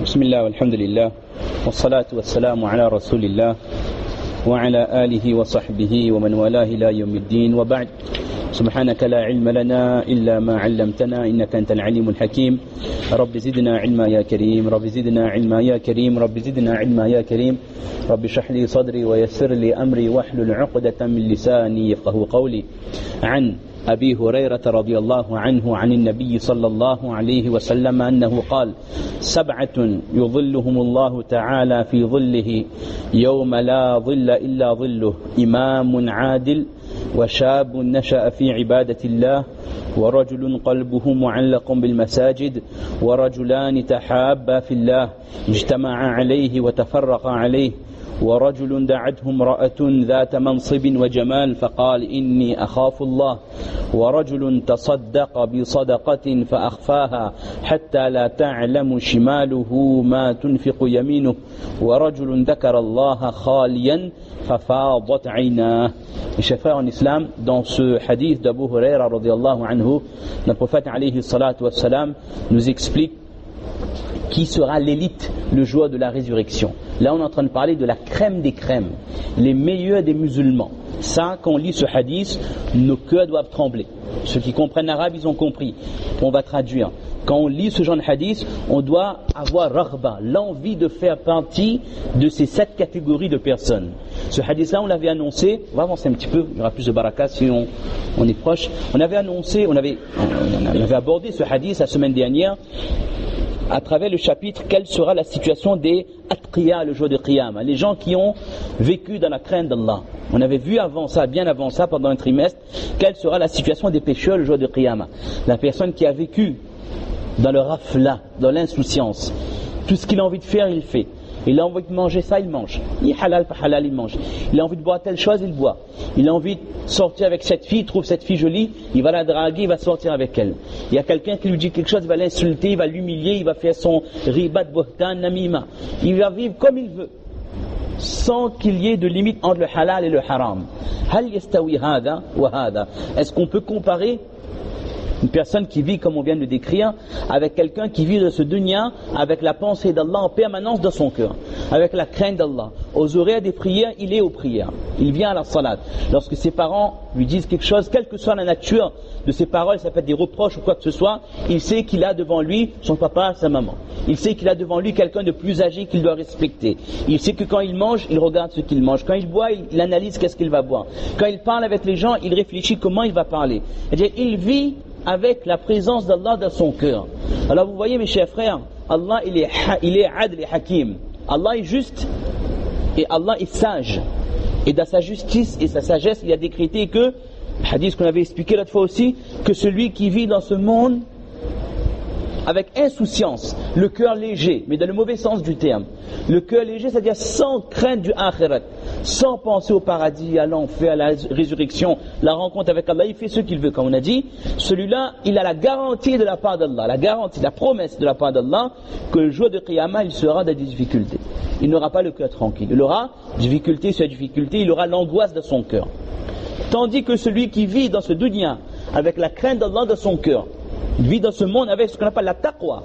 بسم الله والحمد لله والصلاة والسلام على رسول الله وعلى آله وصحبه ومن والاه إلى يوم الدين وبعد. سبحانك لا علم لنا إلا ما علمتنا إنك أنت العليم الحكيم. رب زدنا علما يا كريم، رب زدنا علما يا كريم، رب زدنا علما يا كريم. رب اشرح لي صدري ويسر لي أمري واحلل عقدة من لساني يفقهوا قولي. عن أبي هريرة رضي الله عنه عن النبي صلى الله عليه وسلم أنه قال: 7 يظلهم الله تعالى في ظله يوم لا ظل إلا ظله، إمام عادل، وشاب نشأ في عبادة الله، ورجل قلبه معلق بالمساجد، ورجلان تحابا في الله اجتمعا عليه وتفرقا عليه، ورجل دعته امرأة ذات منصب وجمال فقال إني أخاف الله، ورجل تصدق بصدقة فأخفاها حتى لا تعلم شماله ما تنفق يمينه، ورجل ذكر الله خاليا ففاضت عيناه. Mes chers frères en islam, dans ce hadith d'Abu Huraira radiyallahu anhu, notre prophète alayhi salatu wassalam nous explique qui sera l'élite le jour de la résurrection. Là on est en train de parler de la crème des crèmes, les meilleurs des musulmans. Ça, quand on lit ce hadith, nos cœurs doivent trembler. Ceux qui comprennent l'arabe, ils ont compris. On va traduire. Quand on lit ce genre de hadith, on doit avoir raghba, l'envie de faire partie de ces 7 catégories de personnes. Ce hadith-là, on l'avait annoncé, on va avancer un petit peu, il y aura plus de baraka si on est proche. On avait annoncé, on avait abordé ce hadith la semaine dernière à travers le chapitre quelle sera la situation des atqiya le jour de Qiyamah, les gens qui ont vécu dans la crainte d'Allah. On avait vu avant ça, bien avant ça, pendant un trimestre, quelle sera la situation des pécheurs le jour de Qiyamah. La personne qui a vécu dans le rafla, dans l'insouciance, tout ce qu'il a envie de faire, il fait. Il a envie de manger ça, il mange. Il est halal, pas halal, il mange. Il a envie de boire telle chose, il boit. Il a envie de sortir avec cette fille, il trouve cette fille jolie, il va la draguer, il va sortir avec elle. Il y a quelqu'un qui lui dit quelque chose, il va l'insulter, il va l'humilier, il va faire son ribat, bohtan, namima. Il va vivre comme il veut, sans qu'il y ait de limite entre le halal et le haram. Hal yastawi hada wa hada. Est-ce qu'on peut comparer une personne qui vit, comme on vient de le décrire, avec quelqu'un qui vit de ce dunya, avec la pensée d'Allah en permanence dans son cœur, avec la crainte d'Allah? Aux horaires des prières, il est aux prières, il vient à la salat. Lorsque ses parents lui disent quelque chose, quelle que soit la nature de ses paroles, ça peut être des reproches ou quoi que ce soit, il sait qu'il a devant lui son papa, sa maman. Il sait qu'il a devant lui quelqu'un de plus âgé qu'il doit respecter. Il sait que quand il mange, il regarde ce qu'il mange. Quand il boit, il analyse qu'est-ce qu'il va boire. Quand il parle avec les gens, il réfléchit comment il va parler. C'est-à-dire, il vit avec la présence d'Allah dans son cœur. Alors vous voyez mes chers frères, Allah il est adl et hakim. Allah est juste et Allah est sage. Et dans sa justice et sa sagesse, il a décrété que, hadith qu'on avait expliqué l'autre fois aussi, que celui qui vit dans ce monde avec insouciance, le cœur léger, mais dans le mauvais sens du terme. Le cœur léger, c'est-à-dire sans crainte du akhirat, sans penser au paradis, à l'enfer, à la résurrection, la rencontre avec Allah, il fait ce qu'il veut, comme on a dit. Celui-là, il a la garantie de la part d'Allah, la garantie, la promesse de la part d'Allah, que le jour de Qiyamah, il sera dans des difficultés. Il n'aura pas le cœur tranquille. Il aura difficulté sur difficulté, il aura l'angoisse de son cœur. Tandis que celui qui vit dans ce dunya, avec la crainte d'Allah dans son cœur, il vit dans ce monde avec ce qu'on appelle la taqwa.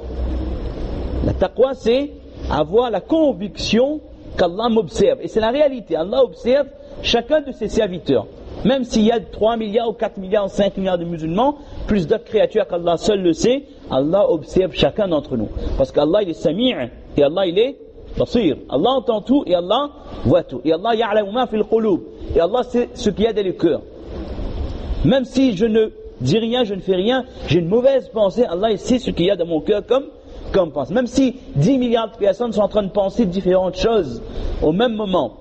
La taqwa, c'est avoir la conviction qu'Allah m'observe. Et c'est la réalité. Allah observe chacun de ses serviteurs. Même s'il y a 3 milliards ou 4 milliards ou 5 milliards de musulmans, plus d'autres créatures qu'Allah seul le sait, Allah observe chacun d'entre nous. Parce qu'Allah, il est sami' et Allah, il est basir. Allah entend tout et Allah voit tout. Et Allah ya'lamu ma fil qulub. Et Allah sait ce qu'il y a dans les cœurs. Même si je ne dis rien, je ne fais rien, j'ai une mauvaise pensée, Allah il sait ce qu'il y a dans mon cœur comme pense. Même si 10 milliards de personnes sont en train de penser différentes choses au même moment,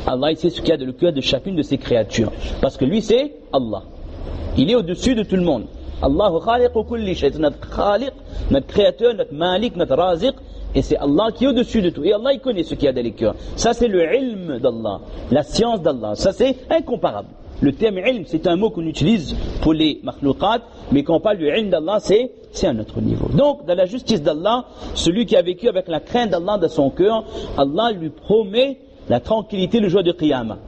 Allah il sait ce qu'il y a dans le cœur de chacune de ses créatures. Parce que lui c'est Allah. Il est au-dessus de tout le monde. Allahu khaliqu kulli shay, notre khaliq, notre créateur, notre malik, notre raziq, et c'est Allah qui est au-dessus de tout. Et Allah il connaît ce qu'il y a dans les cœurs. Ça c'est le ilm d'Allah, la science d'Allah. Ça c'est incomparable. Le terme ilm, c'est un mot qu'on utilise pour les makhlouqat, mais quand on parle du ilm d'Allah, c'est un autre niveau. Donc, dans la justice d'Allah, celui qui a vécu avec la crainte d'Allah dans son cœur, Allah lui promet la tranquillité le jour de Qiyamah.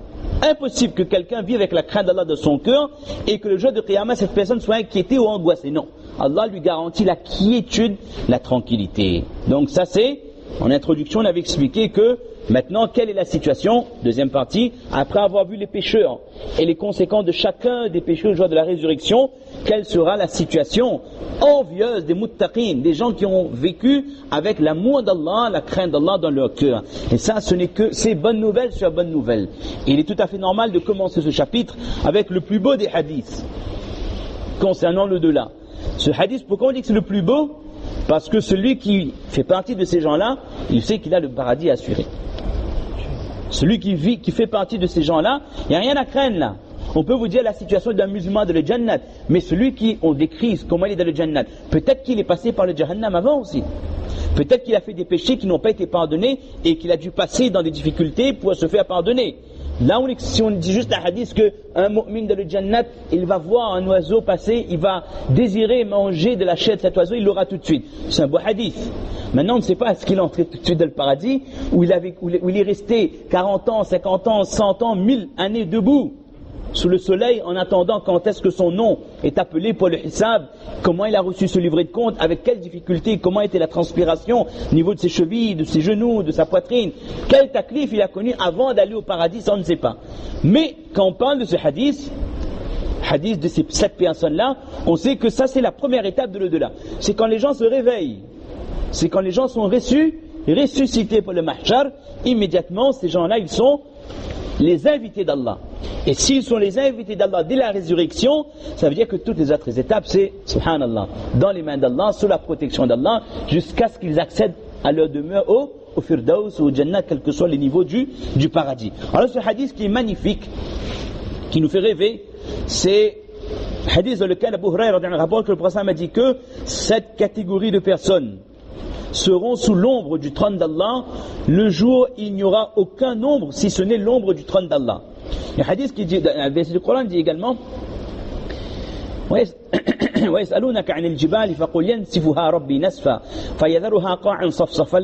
Impossible que quelqu'un vive avec la crainte d'Allah dans son cœur et que le jour de Qiyamah, cette personne soit inquiétée ou angoissée. Non. Allah lui garantit la quiétude, la tranquillité. Donc ça c'est, en introduction on avait expliqué que maintenant quelle est la situation, deuxième partie, après avoir vu les pécheurs et les conséquences de chacun des pécheurs au jour de la résurrection, quelle sera la situation envieuse des muttaqin, des gens qui ont vécu avec l'amour d'Allah, la crainte d'Allah dans leur cœur. Et ça, ce n'est que c'est bonne nouvelle sur bonne nouvelle. Et il est tout à fait normal de commencer ce chapitre avec le plus beau des hadiths concernant l'au-delà. Ce hadith, pourquoi on dit que c'est le plus beau? Parce que celui qui fait partie de ces gens-là, il sait qu'il a le paradis assuré. Celui qui fait partie de ces gens-là, il n'y a rien à craindre là. On peut vous dire la situation d'un musulman de le Jannat, mais celui qui on décrit comment il est dans le Jannat, peut-être qu'il est passé par le Jahannam avant aussi. Peut-être qu'il a fait des péchés qui n'ont pas été pardonnés et qu'il a dû passer dans des difficultés pour se faire pardonner. Là, si on dit juste un hadith qu'un mu'min de le Jannat, il va voir un oiseau passer, il va désirer manger de la chair de cet oiseau, il l'aura tout de suite. C'est un beau hadith. Maintenant, on ne sait pas est-ce qu'il est entré tout de suite dans le paradis, où il est resté 40 ans, 50 ans, 100 ans, 1000 années debout sous le soleil en attendant quand est-ce que son nom est appelé pour le hisab, comment il a reçu ce livret de compte, avec quelles difficultés, comment était la transpiration au niveau de ses chevilles, de ses genoux, de sa poitrine, quel taklif il a connu avant d'aller au paradis, ça on ne sait pas. Mais quand on parle de ce hadith de ces 7 personnes-là, on sait que ça c'est la première étape de l'au-delà. C'est quand les gens se réveillent, c'est quand les gens sont ressuscités pour le mahshar, immédiatement ces gens-là ils sont les invités d'Allah. Et s'ils sont les invités d'Allah dès la résurrection, ça veut dire que toutes les autres étapes, c'est, subhanallah, dans les mains d'Allah, sous la protection d'Allah, jusqu'à ce qu'ils accèdent à leur demeure au Firdaus ou au Jannah, quels que soient les niveaux du paradis. Alors ce hadith qui est magnifique, qui nous fait rêver, c'est hadith dans lequel Abu Huraira rapporte que le prophète m'a dit que cette catégorie de personnes seront sous l'ombre du trône d'Allah le jour où il n'y aura aucun ombre si ce n'est l'ombre du trône d'Allah. Le hadith qui dit, le verset du Coran dit également ويسألونك عن الجبال فقل ينسفها ربي نسفا فيذرها قاعا صفصفا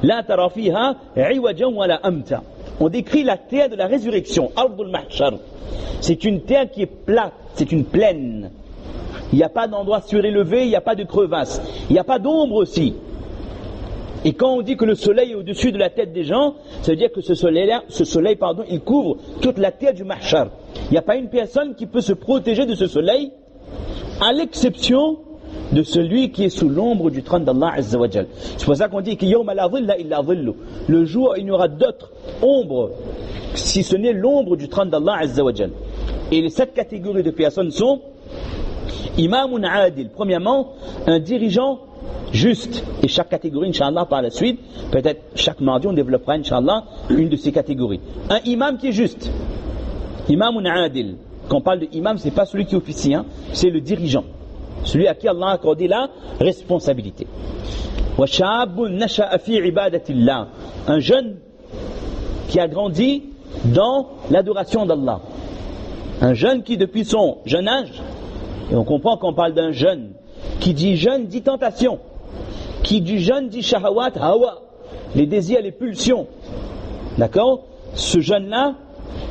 لا ترى فيها عوجا ولا أمتا. On décrit la terre de la résurrection, Ardul Mahshar. C'est une terre qui est plate, c'est une plaine. Il n'y a pas d'endroit surélevé, il n'y a pas de crevasse, il n'y a pas d'ombre aussi. Et quand on dit que le soleil est au-dessus de la tête des gens, ça veut dire que ce soleil, il couvre toute la terre du mahshar. Il n'y a pas une personne qui peut se protéger de ce soleil, à l'exception de celui qui est sous l'ombre du trône d'Allah Azza wa Jal. C'est pour ça qu'on dit que yawma la dhilla illa dhillu. Le jour où il n'y aura d'autres ombres, si ce n'est l'ombre du trône d'Allah Azza wa Jal. Et les 7 catégories de personnes sont Imamun Adil, premièrement, un dirigeant juste. Et chaque catégorie, Inch'Allah, par la suite, peut-être chaque mardi, on développera, Inch'Allah, une de ces catégories. Un imam qui est juste. Imamun Adil. Quand on parle de imam, c'est pas celui qui officie, hein, c'est le dirigeant. Celui à qui Allah a accordé la responsabilité. Wa shabun nasha'a fi ibadatillah. Un jeune qui a grandi dans l'adoration d'Allah. Un jeune qui, depuis son jeune âge, et on comprend qu'on parle d'un jeune. Qui dit jeune dit tentation. Qui dit jeune dit shahawat, hawa. Les désirs, les pulsions. D'accord? Ce jeune-là,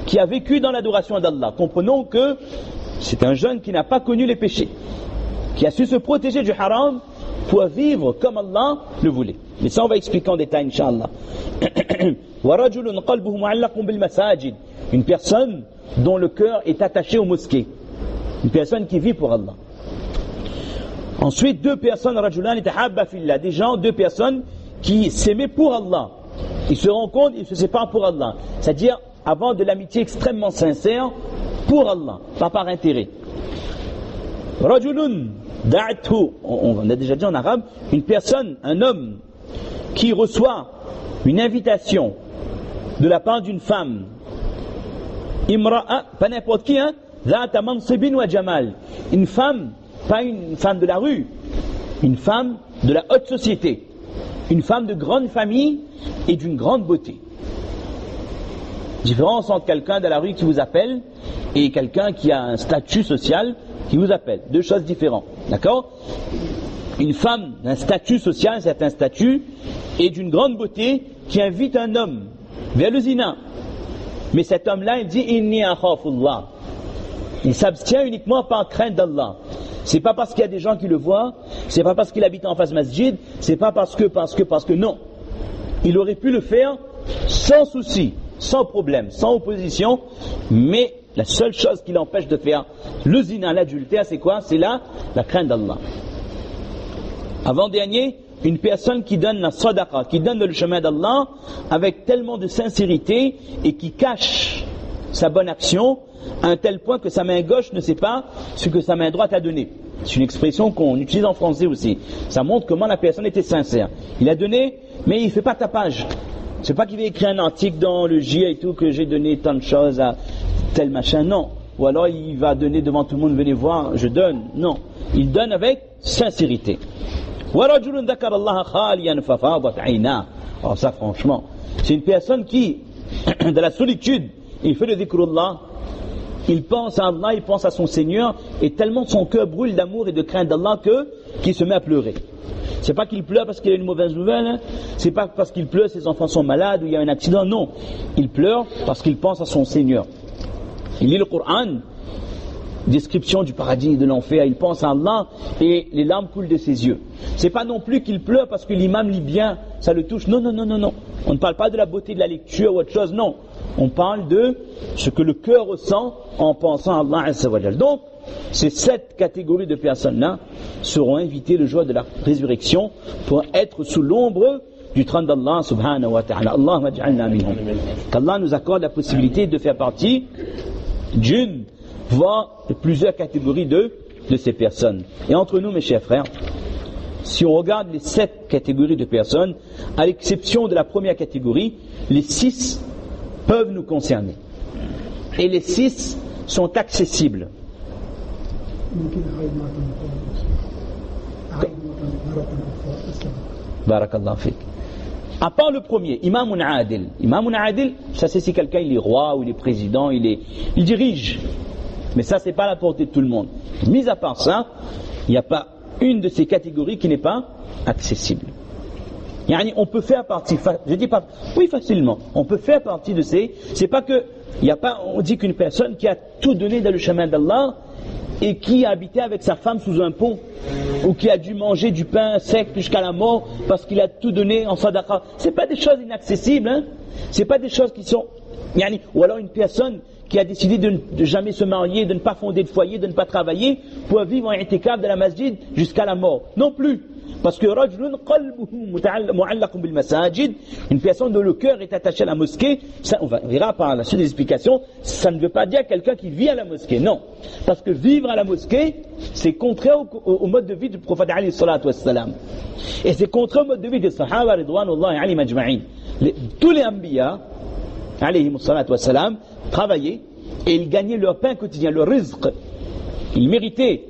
qui a vécu dans l'adoration d'Allah. Comprenons que c'est un jeune qui n'a pas connu les péchés. Qui a su se protéger du haram pour vivre comme Allah le voulait. Mais ça, on va expliquer en détail, Inch'Allah. Une personne dont le cœur est attaché aux mosquées. Une personne qui vit pour Allah. Ensuite, 2 personnes, rajulan tahabba fillah, des gens, 2 personnes qui s'aimaient pour Allah. Ils se rencontrent, ils se séparent pour Allah. C'est-à-dire, avant de l'amitié extrêmement sincère, pour Allah, pas par intérêt. Rajulun da'athu, on a déjà dit en arabe, une personne, un homme, qui reçoit une invitation de la part d'une femme. Imra'a, pas n'importe qui, hein. Une femme, pas une femme de la rue, une femme de la haute société, une femme de grande famille et d'une grande beauté. Différence entre quelqu'un de la rue qui vous appelle et quelqu'un qui a un statut social qui vous appelle. 2 choses différentes. D'accord? Une femme d'un statut social, un certain statut, et d'une grande beauté qui invite un homme vers le zina. Mais cet homme-là, il dit Inni akhafullah. Il s'abstient uniquement par crainte d'Allah. C'est pas parce qu'il y a des gens qui le voient, c'est pas parce qu'il habite en face masjid, c'est pas parce que non. Il aurait pu le faire sans souci, sans problème, sans opposition, mais la seule chose qui l'empêche de faire le zina, l'adultère, c'est quoi? C'est la crainte d'Allah. Avant-dernier, une personne qui donne la sadaqa, qui donne le chemin d'Allah avec tellement de sincérité et qui cache sa bonne action à un tel point que sa main gauche ne sait pas ce que sa main droite a donné. C'est une expression qu'on utilise en français aussi. Ça montre comment la personne était sincère. Il a donné, mais il ne fait pas tapage. C'est pas qu'il va écrire un article dans le J et tout que j'ai donné tant de choses à tel machin, non. Ou alors il va donner devant tout le monde, venez voir, je donne. Non. Il donne avec sincérité. Alors ça franchement, c'est une personne qui, de la solitude, il fait le dhikrullah, il pense à Allah, il pense à son Seigneur, et tellement son cœur brûle d'amour et de crainte d'Allah qu'il se met à pleurer. C'est pas qu'il pleure parce qu'il a une mauvaise nouvelle, hein. C'est pas parce qu'il pleure ses enfants sont malades ou il y a un accident, non. Il pleure parce qu'il pense à son Seigneur. Il lit le Coran, description du paradis et de l'enfer, il pense à Allah et les larmes coulent de ses yeux. C'est pas non plus qu'il pleure parce que l'imam lit bien, ça le touche. Non. On ne parle pas de la beauté de la lecture ou autre chose, non. On parle de ce que le cœur ressent en pensant à Allah Azza wa Jal. Donc, ces 7 catégories de personnes-là seront invitées le jour de la résurrection pour être sous l'ombre du trône d'Allah subhanahu wa ta'ala. Allahumma ja'alna minhum. Qu'Allah nous accorde la possibilité de faire partie d'une, voire de plusieurs catégories de ces personnes. Et entre nous, mes chers frères, si on regarde les 7 catégories de personnes, à l'exception de la première catégorie, les 6 peuvent nous concerner. Et les 6 sont accessibles. Barakallahu fik. À part le premier, Imamun Adil. Imamun Adil, ça c'est si quelqu'un il est roi ou il est président, il dirige. Mais ça c'est pas à la portée de tout le monde. Mis à part ça, il n'y a pas une de ces catégories qui n'est pas accessible. Yani on peut faire partie, je dis pas, oui facilement, on peut faire partie de ces, c'est pas que, il y a pas, on dit qu'une personne qui a tout donné dans le chemin d'Allah et qui a habité avec sa femme sous un pont ou qui a dû manger du pain sec jusqu'à la mort parce qu'il a tout donné en sadaqa, c'est pas des choses inaccessibles, hein, c'est pas des choses qui sont, yani, ou alors une personne qui a décidé de jamais se marier, de ne pas fonder de foyer, de ne pas travailler pour vivre en i'tikaf de la masjid jusqu'à la mort, non plus. Parce que une personne dont le cœur est attaché à la mosquée, ça, on verra par la suite des explications, ça ne veut pas dire quelqu'un qui vit à la mosquée, non. Parce que vivre à la mosquée, c'est contraire au mode de vie du prophète alayhi salatu wassalam. Et c'est contraire au mode de vie des sahaba ridwanullahi alayhim ajma'in. Tous les anbiya alayhim salatu wassalam travaillaient et ils gagnaient leur pain quotidien, leur rizq. Ils méritaient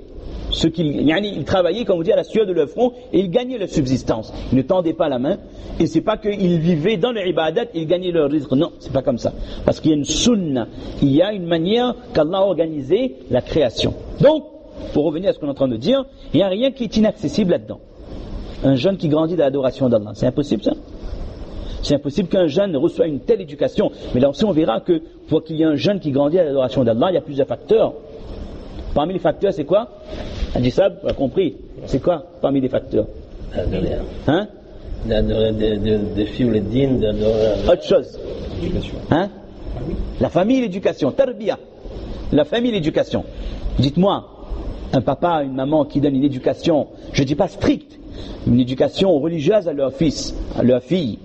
ils travaillaient, comme on dit, à la sueur de leur front et ils gagnaient leur subsistance. Ils ne tendaient pas la main et c'est pas qu'ils vivaient dans le ibadat, ils gagnaient leur rizq. Non, c'est pas comme ça. Parce qu'il y a une sunna, il y a une manière qu'Allah a organisé la création. Donc, pour revenir à ce qu'on est en train de dire, il n'y a rien qui est inaccessible là-dedans. Un jeune qui grandit dans l'adoration d'Allah, c'est impossible ça? C'est impossible qu'un jeune reçoive une telle éducation. Mais là aussi on verra que pour qu'il y ait un jeune qui grandit à l'adoration d'Allah, il y a plusieurs facteurs. Parmi les facteurs, c'est quoi? Hadissab, tu as compris. C'est quoi parmi les facteurs? Hein? De suivre le dîn, autre chose. Hein? La famille et l'éducation. Tarbiya. La famille et l'éducation. Dites-moi, un papa, une maman qui donne une éducation, je ne dis pas stricte, une éducation religieuse à leur fils, à leur fille,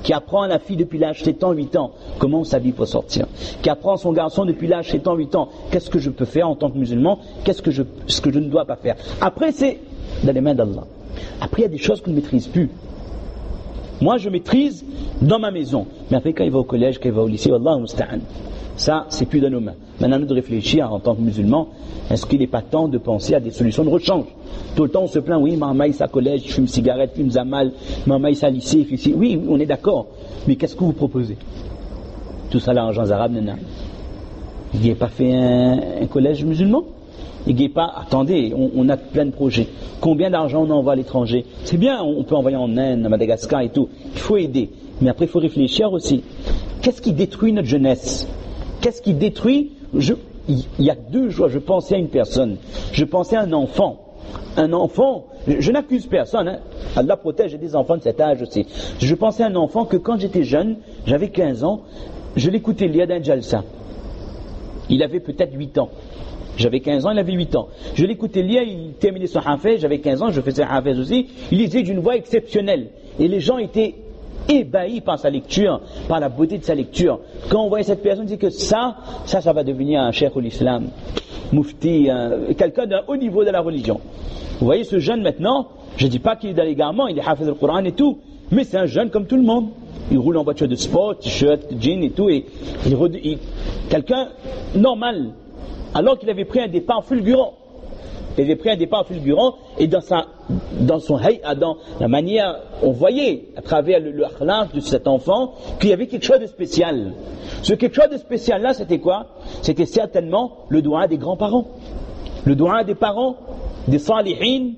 qui apprend à la fille depuis l'âge de 7 ans, 8 ans, comment on s'habille pour sortir, qui apprend à son garçon depuis l'âge de 7 ans, 8 ans, qu'est-ce que je peux faire en tant que musulman, ce que je ne dois pas faire. Après, c'est dans les mains d'Allah. Après, il y a des choses qu'on ne maîtrise plus. Moi, je maîtrise dans ma maison. Mais après, quand il va au collège, quand il va au lycée, Wallahu musta'an. Ça, c'est plus dans nos mains. Maintenant, nous de réfléchir en tant que musulmans, est-ce qu'il n'est pas temps de penser à des solutions de rechange? Tout le temps, on se plaint, oui, maman, il collège, je fume cigarette, fume zamal, maman, il lycée, ici. Oui, on est d'accord. Mais qu'est-ce que vous proposez? Tout ça, là, en gens arabes, nana. Il n'a pas fait un collège musulman? Il n'est pas, attendez, on a plein de projets. Combien d'argent on envoie à l'étranger? C'est bien, on peut envoyer en Inde, à Madagascar et tout. Il faut aider. Mais après, il faut réfléchir aussi. Qu'est-ce qui détruit notre jeunesse? Qu'est-ce qui détruit? il y a 2 jours, je pensais à une personne, je pensais à un enfant. Un enfant, je n'accuse personne, hein. Allah protège des enfants de cet âge aussi. Je pensais à un enfant que quand j'étais jeune, j'avais 15 ans, je l'écoutais lire d'un jalsa. Il avait peut-être 8 ans. J'avais 15 ans, il avait 8 ans. Je l'écoutais lire, il terminait son hafez, j'avais 15 ans, je faisais hafez aussi. Il lisait d'une voix exceptionnelle. Et les gens étaient ébahis par sa lecture, par la beauté de sa lecture. Quand on voyait cette personne, on disait que ça va devenir un cheikh l'islam, mufti, quelqu'un d'un haut niveau de la religion. Vous voyez ce jeune maintenant, je ne dis pas qu'il est dans l'égarement, il est hafiz le Coran et tout, mais c'est un jeune comme tout le monde. Il roule en voiture de sport, t-shirt, jean et tout, et quelqu'un normal, alors qu'il avait pris un départ fulgurant. Il avait pris un départ fulgurant, et dans son hay'a, dans la manière, on voyait à travers le akhlaq de cet enfant qu'il y avait quelque chose de spécial. Ce quelque chose de spécial là, c'était quoi? C'était certainement le doua des grands-parents, le doua des parents, des salihin,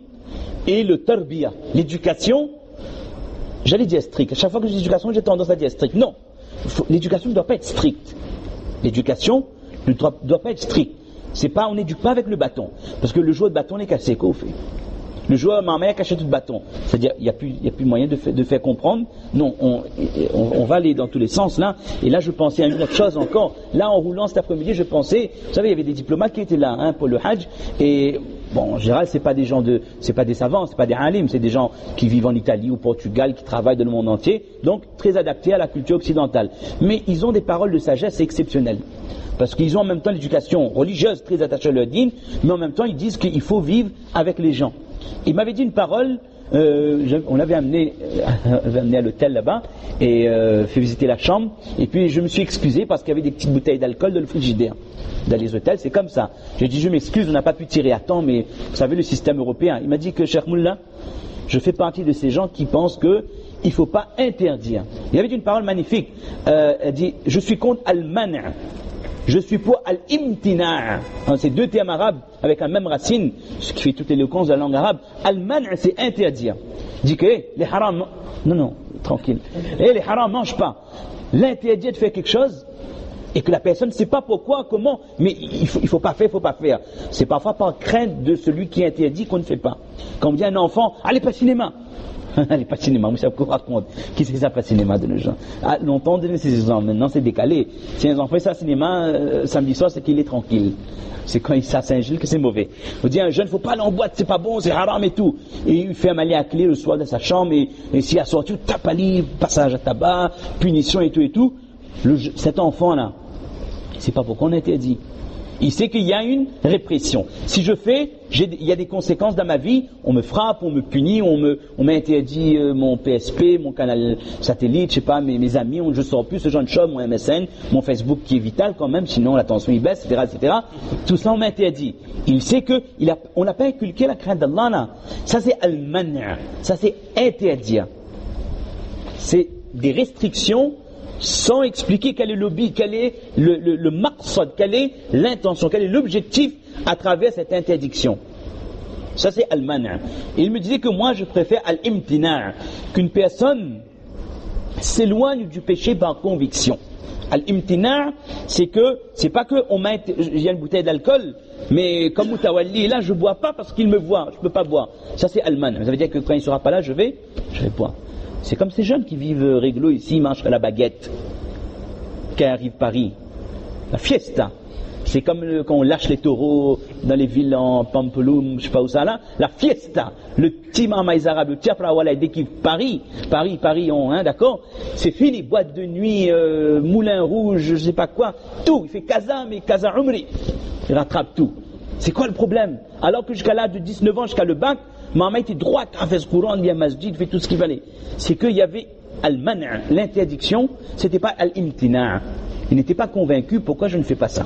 et le tarbiya, l'éducation. J'allais dire strict. À chaque fois que je dis éducation, j'ai tendance à dire strict. Non, l'éducation ne doit pas être stricte. L'éducation ne doit pas être stricte. C'est pas, on n'éduque pas avec le bâton. Parce que le joueur de bâton est cassé, quoi, au fait. Le joueur ma mère a caché tout le bâton. C'est-à-dire, il n'y a plus moyen de faire comprendre. Non, on va aller dans tous les sens là. Et là, je pensais à une autre chose encore. Là, en roulant cet après-midi, je pensais, vous savez, il y avait des diplomates qui étaient là, hein, pour le Hajj. Et bon, en général, c'est pas des savants, c'est pas des alim, c'est des gens qui vivent en Italie ou au Portugal, qui travaillent dans le monde entier. Donc, très adaptés à la culture occidentale. Mais ils ont des paroles de sagesse exceptionnelles. Parce qu'ils ont en même temps l'éducation religieuse très attachée à leur dîn, mais en même temps ils disent qu'il faut vivre avec les gens. Il m'avait dit une parole, on l'avait amené à l'hôtel là-bas et fait visiter la chambre, et puis je me suis excusé parce qu'il y avait des petites bouteilles d'alcool dans le frigidaire. Dans les hôtels, c'est comme ça. J'ai dit je m'excuse, on n'a pas pu tirer à temps, mais vous savez le système européen. Il m'a dit que Cheikh Moullah, je fais partie de ces gens qui pensent que il ne faut pas interdire. Il avait dit une parole magnifique, elle dit je suis contre al-man'. Je suis pour al-imtina'. C'est 2 termes arabes avec la même racine, ce qui fait toute l'éloquence de la langue arabe. Al-man' c'est interdire. Dit que les haram, non, tranquille. Les haram mangent pas. L'interdire de faire quelque chose et que la personne ne sait pas pourquoi, comment, mais il faut pas faire, C'est parfois par crainte de celui qui interdit qu'on ne fait pas. Quand on dit à un enfant, allez pas au cinéma. Allez, pas de cinéma, vous savez quoi raconte. Qui c'est que ça, pas de cinéma de nos gens? Longtemps, on donnait ces exemples, maintenant c'est décalé. Si un enfant fait ça cinéma, samedi soir, c'est qu'il est tranquille. C'est quand il s'Saint-Gilles que c'est mauvais. On dit à un jeune, faut pas aller en boîte, c'est pas bon, c'est haram et tout. Et il fait un mali à clé le soir dans sa chambre, et s'il a sorti, tape à livre, passage à tabac, punition et tout. Cet enfant-là, c'est pas pourquoi on interdit. Il sait qu'il y a une répression. Si je fais, il y a des conséquences dans ma vie. On me frappe, on me punit, on m'interdit mon PSP, mon canal satellite, je sais pas, mes amis, je sors plus ce genre de choses, mon MSN, mon Facebook qui est vital quand même, sinon la tension il baisse, etc. Tout ça on m'interdit. Il sait que on n'a pas inculqué la crainte d'Allah là. Ça c'est al-man', ça c'est interdire. C'est des restrictions sans expliquer quel est le but, quel est le maqsad, quelle est l'intention, quel est l'objectif à travers cette interdiction. Ça c'est al-man'. Il me disait que moi je préfère al-imtina', qu'une personne s'éloigne du péché par conviction. Al-imtina', c'est pas que il y a une bouteille d'alcool, mais comme Moutawalli, là je bois pas parce qu'il me voit, je peux pas boire. Ça c'est al-man'. Ça veut dire que quand il sera pas là, je vais boire. C'est comme ces jeunes qui vivent réglo ici, ils mangent à la baguette. Quand arrive Paris, la fiesta. C'est comme quand on lâche les taureaux dans les villes en Pampelune, je sais pas où ça là. La fiesta, le petit mamaïs arabe, le tiaprawala, dès qu'il Paris, d'accord. C'est fini, boîte de nuit, moulin rouge, je sais pas quoi, tout. Il fait Kaza, mais Kaza Umri. Il rattrape tout. C'est quoi le problème? Alors que jusqu'à l'âge de 19 ans, jusqu'à le bac, maman était droite, a fait ce courant, bien masjid, fait tout ce qu'il fallait. C'est qu'il y avait al-man', l'interdiction, c'était pas al-imtina'. Il n'était pas convaincu pourquoi je ne fais pas ça.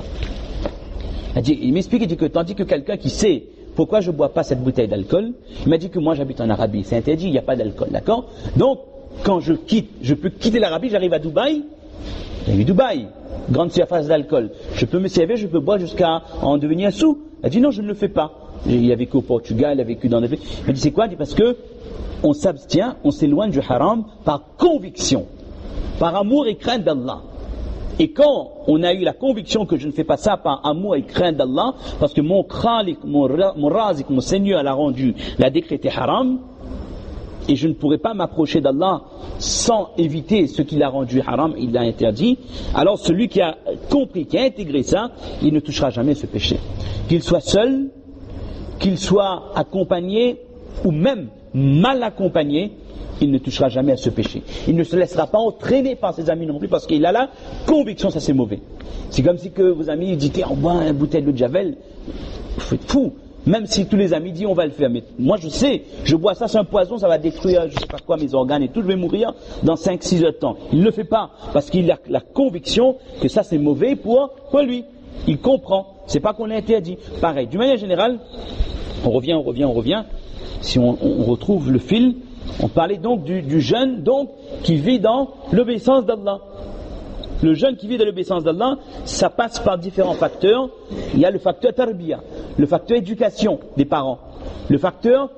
Il m'explique, il dit que tandis que quelqu'un qui sait pourquoi je ne bois pas cette bouteille d'alcool, il m'a dit que moi j'habite en Arabie, c'est interdit, il n'y a pas d'alcool, d'accord? Donc, quand je peux quitter l'Arabie, j'arrive à Dubaï, grande surface d'alcool. Je peux me servir, je peux boire jusqu'à en devenir sous. Il a dit non, je ne le fais pas. Il a vécu au Portugal, il a vécu dans des pays. Il m'a dit c'est quoi? Il dit parce que on s'abstient, on s'éloigne du haram par conviction, par amour et crainte d'Allah. Et quand on a eu la conviction que je ne fais pas ça par amour et crainte d'Allah, parce que mon Khaliq, mon Razik, mon Seigneur l'a rendu, l'a décrété haram, et je ne pourrais pas m'approcher d'Allah sans éviter ce qu'il a rendu haram, il l'a interdit, alors celui qui a compris, qui a intégré ça, il ne touchera jamais ce péché. Qu'il soit seul, qu'il soit accompagné, ou même mal accompagné, il ne touchera jamais à ce péché. Il ne se laissera pas entraîner par ses amis non plus, parce qu'il a la conviction que ça c'est mauvais. C'est comme si que vos amis disent, on boit une bouteille d'eau de Javel, vous êtes fou. Même si tous les amis disent on va le faire, mais moi je sais, je bois ça, c'est un poison, ça va détruire je sais pas quoi mes organes et tout, je vais mourir dans 5-6 heures de temps. Il ne le fait pas, parce qu'il a la conviction que ça c'est mauvais pour lui. Il comprend, c'est pas qu'on l'a interdit. Pareil, d'une manière générale, on revient, si on retrouve le fil, on parlait donc du jeune donc, qui vit dans l'obéissance d'Allah. Le jeune qui vit dans l'obéissance d'Allah, ça passe par différents facteurs. Il y a le facteur tarbiya, le facteur éducation des parents, le facteur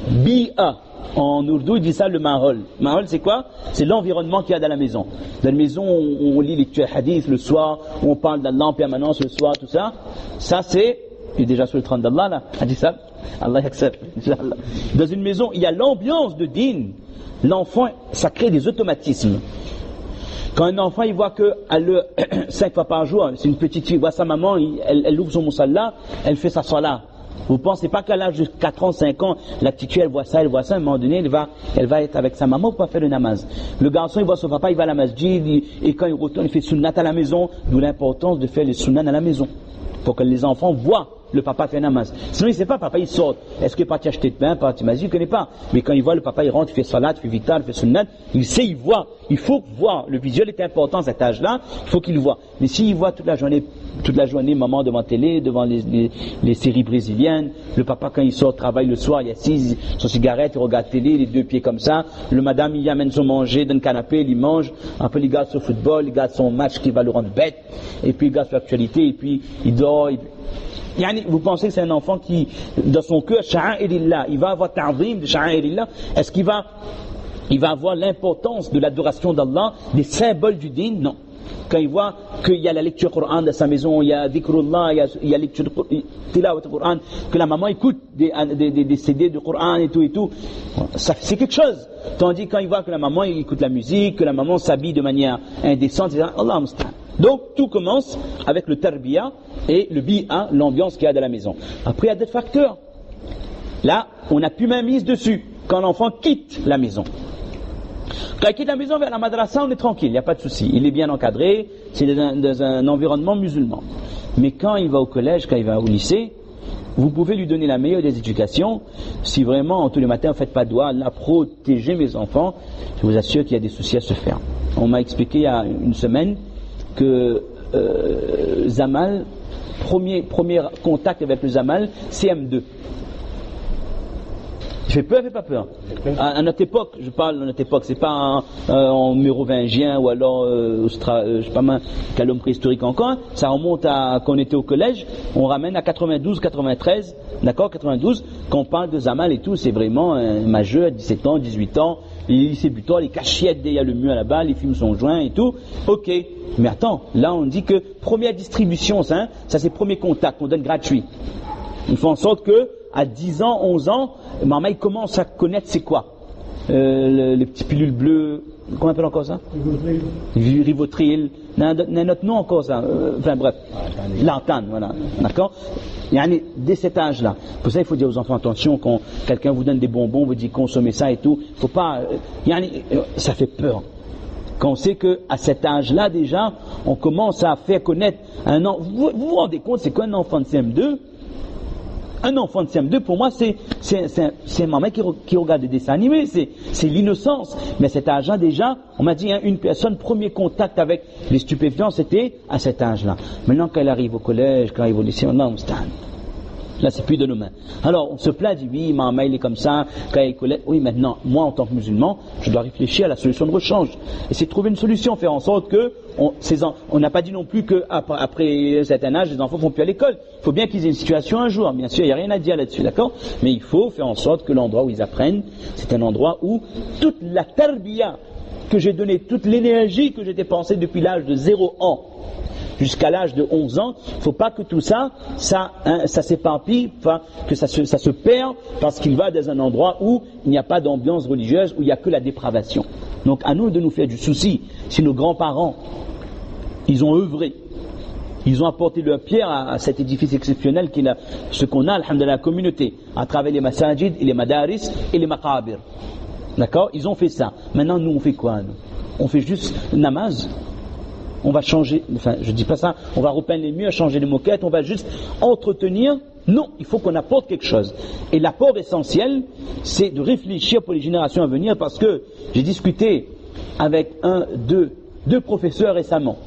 bi'a. En ourdou, il dit ça le mahol. Mahol, c'est quoi? C'est l'environnement qu'il y a dans la maison. Dans la maison, on lit les hadiths le soir, on parle d'Allah en permanence le soir, tout ça. Ça, c'est, il est déjà sur le trône d'Allah, là, hadith ça. Allah accepte. Dans une maison, il y a l'ambiance de din. L'enfant, ça crée des automatismes. Quand un enfant il voit que 5 fois par jour, c'est une petite fille, il voit sa maman, elle ouvre son moussalla, elle fait sa salat. Vous ne pensez pas qu'à l'âge de 4 ans, 5 ans, la petite fille elle voit ça, à un moment donné, elle va être avec sa maman pour faire le namaz. Le garçon il voit son papa, il va à la masjid, et quand il retourne, il fait sunnat à la maison, d'où l'importance de faire les sunnat à la maison, pour que les enfants voient le papa fait namaz. Sinon il ne sait pas, papa il sort. Est-ce que parti acheter de pain, parti il ne connaît pas. Mais quand il voit le papa il rentre, il fait salat, il fait vital, il fait sunnat, il sait, il voit. Il faut voir. Le visuel est important à cet âge-là, il faut qu'il voit. Mais s'il voit toute la journée maman devant télé, devant les séries brésiliennes, le papa quand il sort travaille le soir, il assise son cigarette, il regarde télé, les deux pieds comme ça, le madame il amène son manger dans le canapé, il mange, après il regarde son football, il regarde son match qui va le rendre bête, et puis il regarde son actualité, et puis il dort. Vous pensez que c'est un enfant qui, dans son cœur, sha'airillah, il va avoir ta'zim de sha'airillah, est-ce qu'il va avoir l'importance de l'adoration d'Allah, des symboles du din? Non. Quand il voit qu'il y a la lecture Coran dans sa maison, il y a dhikrullah, il y a lecture tilawat Coran, que la maman écoute des CD de Coran et tout, ça, c'est quelque chose. Tandis quand il voit que la maman écoute la musique, que la maman s'habille de manière indécente, il dit Allah musta'an. Donc tout commence avec le tarbiya et le bi'a, l'ambiance qu'il y a dans la maison. Après il y a d'autres facteurs. Là, on n'a plus main mise dessus quand l'enfant quitte la maison. Quand il quitte la maison vers la madrasa, on est tranquille, il n'y a pas de souci. Il est bien encadré, c'est dans un environnement musulman. Mais quand il va au collège, quand il va au lycée, vous pouvez lui donner la meilleure des éducations. Si vraiment, tous les matins, vous ne faites pas de doigt, là, protégez mes enfants, je vous assure qu'il y a des soucis à se faire. On m'a expliqué il y a une semaine que Zamal, premier contact avec le Zamal, CM2. Fait peur, fait pas peur. À notre époque, je parle de notre époque, c'est pas en mérovingien ou alors, je sais pas mal, qu'à l'homme préhistorique encore. Ça remonte à quand on était au collège, on ramène à 92, 93, d'accord, 92, quand on parle de Zamal et tout, c'est vraiment un majeur, 17 ans, 18 ans, les lycées butants, les cachettes derrière le mur là-bas, les films sont joints et tout, ok. Mais attends, là on dit que première distribution, ça c'est premier contact, on donne gratuit. Il faut en sorte que, à 10 ans, 11 ans, maman il commence à connaître c'est quoi les petits pilules bleues, comment on appelle encore ça? Rivotril, n'a notre nom encore ça, enfin bref, l'antane, voilà, d'accord? Dès cet âge-là, pour ça il faut dire aux enfants attention, quand quelqu'un vous donne des bonbons, vous dit consommez ça et tout, il faut pas, ça fait peur. Quand on sait qu'à cet âge-là déjà, on commence à faire connaître un enfant, vous vous rendez compte, c'est qu'un enfant de CM2, un enfant de CM2, pour moi, c'est maman qui regarde des dessins animés, c'est l'innocence. Mais à cet âge-là, déjà, on m'a dit, une personne, premier contact avec les stupéfiants, c'était à cet âge-là. Maintenant, quand elle arrive au collège, quand elle arrive au lycée, on stand. Là, c'est plus de nos mains. Alors, on se plaint, dit, oui, maman, il est comme ça, quand il est au collège. Oui, maintenant, moi, en tant que musulman, je dois réfléchir à la solution de rechange. Et c'est de trouver une solution, faire en sorte que, on n'a pas dit non plus qu'après un certain âge, les enfants ne vont plus à l'école. Il faut bien qu'ils aient une situation un jour. Bien sûr, il n'y a rien à dire là-dessus, d'accord? Mais il faut faire en sorte que l'endroit où ils apprennent, c'est un endroit où toute la tarbiya, que j'ai donné toute l'énergie que j'ai dépensée depuis l'âge de 0 ans jusqu'à l'âge de 11 ans, il ne faut pas que tout ça, ça s'éparpille, enfin, que ça se perd parce qu'il va dans un endroit où il n'y a pas d'ambiance religieuse, où il n'y a que la dépravation. Donc à nous de nous faire du souci. Si nos grands-parents, ils ont œuvré, ils ont apporté leur pierre à cet édifice exceptionnel qui est ce qu'on a, alhamdoulilah, la communauté, à travers les masajid, et les madaris et les maqabir. D'accord? Ils ont fait ça. Maintenant, nous, on fait quoi, nous? On fait juste namaz. On va changer, enfin, je dis pas ça, on va repeindre les murs, changer les moquettes, on va juste entretenir. Non, il faut qu'on apporte quelque chose. Et l'apport essentiel, c'est de réfléchir pour les générations à venir, parce que j'ai discuté avec deux professeurs récemment.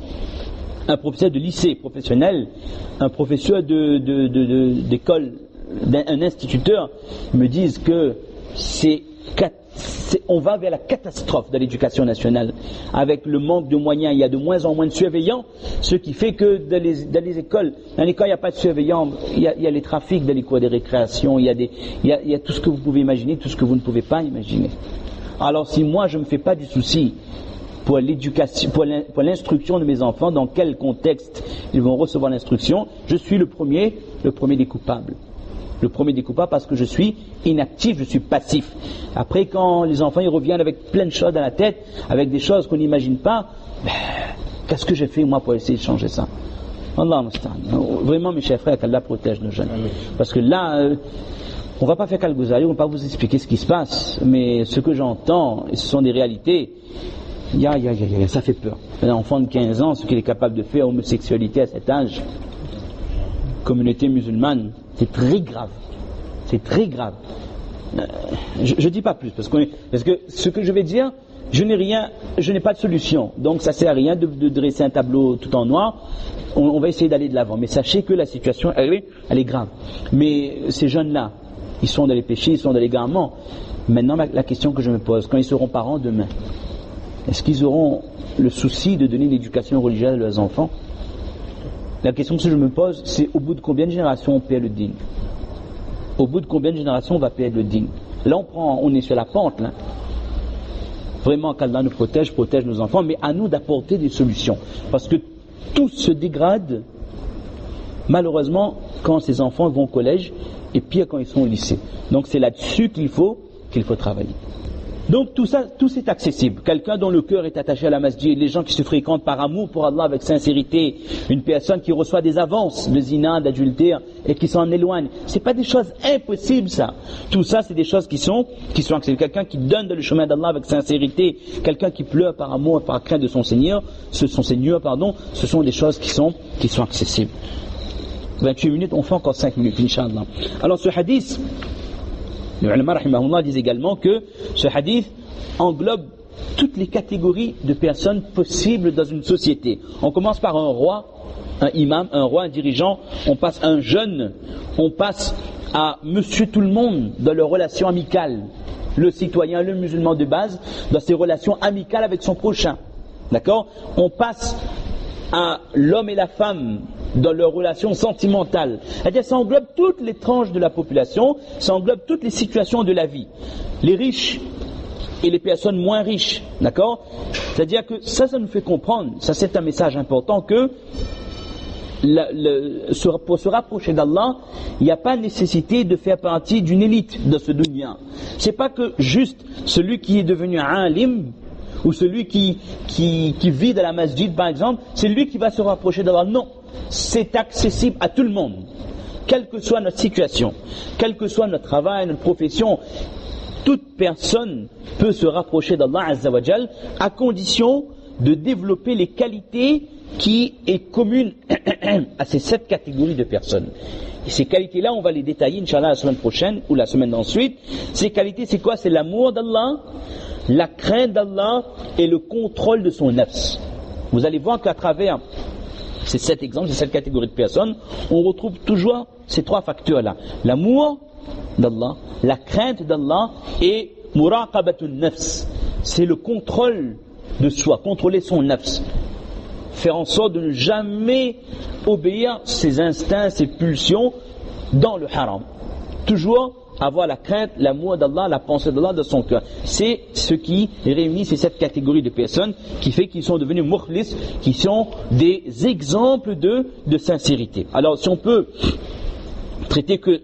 Un professeur de lycée professionnel, un professeur d'école, un instituteur, me disent que on va vers la catastrophe de l'éducation nationale. Avec le manque de moyens, il y a de moins en moins de surveillants, ce qui fait que dans les écoles, il n'y a pas de surveillants, il y a les trafics dans les cours des récréations, il y a tout ce que vous pouvez imaginer, tout ce que vous ne pouvez pas imaginer. Alors si moi je ne me fais pas du souci pour l'éducation, pour l'instruction de mes enfants, dans quel contexte ils vont recevoir l'instruction, je suis le premier des coupables. Le premier des coupables parce que je suis inactif, je suis passif. Après, quand les enfants ils reviennent avec plein de choses dans la tête, avec des choses qu'on n'imagine pas, qu'est-ce que j'ai fait moi pour essayer de changer ça? Allah musta'an. Vraiment mes chers frères, qu'Allah protège nos jeunes. Parce que là, on ne va pas faire Kal-Ghazali, on ne va pas vous expliquer ce qui se passe, mais ce que j'entends, et ce sont des réalités, ça fait peur. Un enfant de 15 ans, ce qu'il est capable de faire, homosexualité à cet âge, communauté musulmane, c'est très grave. C'est très grave. Je dis pas plus, parce que ce que je vais dire, je n'ai pas de solution. Donc ça sert à rien de dresser un tableau tout en noir. On va essayer d'aller de l'avant. Mais sachez que la situation, elle est grave. Mais ces jeunes-là, ils sont dans les péchés, ils sont dans l'égarement. Maintenant, la question que je me pose, quand ils seront parents demain, est-ce qu'ils auront le souci de donner l'éducation religieuse à leurs enfants? La question que je me pose, c'est au bout de combien de générations on perd le din? Au bout de combien de générations on va perdre le din? Là, on est sur la pente, là. Vraiment, qu'Allah nous protège nos enfants, mais à nous d'apporter des solutions. Parce que tout se dégrade, malheureusement, quand ces enfants vont au collège, et pire quand ils sont au lycée. Donc c'est là-dessus qu'il faut travailler. Donc tout c'est accessible. Quelqu'un dont le cœur est attaché à la masjid, les gens qui se fréquentent par amour pour Allah avec sincérité, une personne qui reçoit des avances de zina, d'adultère et qui s'en éloigne. C'est pas des choses impossibles ça. Tout ça c'est des choses qui sont accessibles. Quelqu'un qui donne dans le chemin d'Allah avec sincérité, quelqu'un qui pleure par amour et par crainte de son Seigneur, ce sont des choses qui sont accessibles. 28 minutes, on fait encore 5 minutes, Inch'Allah. Alors ce hadith, les ulama rahimahullah disent également que ce hadith englobe toutes les catégories de personnes possibles dans une société. On commence par un roi, un imam, un roi, un dirigeant, on passe à un jeune, on passe à monsieur tout le monde dans leurs relations amicales. Le citoyen, le musulman de base, dans ses relations amicales avec son prochain. D'accord? On passe à l'homme et la femme dans leurs relations sentimentales. C'est-à-dire ça englobe toutes les tranches de la population, ça englobe toutes les situations de la vie. Les riches et les personnes moins riches, d'accord? C'est-à-dire que ça nous fait comprendre, ça c'est un message important, que pour se rapprocher d'Allah, il n'y a pas nécessité de faire partie d'une élite de ce dunya. C'est pas que juste celui qui est devenu alim, ou celui qui vit dans la masjid par exemple, c'est lui qui va se rapprocher d'Allah. Non, c'est accessible à tout le monde, quelle que soit notre situation, quel que soit notre travail, notre profession. Toute personne peut se rapprocher d'Allah Azza wa Jal, à condition de développer les qualités qui est commune à ces 7 catégories de personnes. Et ces qualités-là, on va les détailler, Inch'Allah, la semaine prochaine ou la semaine d'ensuite. Ces qualités, c'est quoi? C'est l'amour d'Allah, la crainte d'Allah et le contrôle de son nafs. Vous allez voir qu'à travers ces 7 exemples, ces 7 catégories de personnes, on retrouve toujours ces 3 facteurs-là. L'amour d'Allah, la crainte d'Allah et muraqabatun nafs. C'est le contrôle de soi, contrôler son nafs. Faire en sorte de ne jamais obéir ses instincts, ses pulsions dans le haram. Toujours avoir la crainte, l'amour d'Allah, la pensée d'Allah dans son cœur. C'est ce qui réunit ces 7 catégories de personnes qui fait qu'ils sont devenus mukhlis, qui sont des exemples de sincérité. Alors si on peut traiter que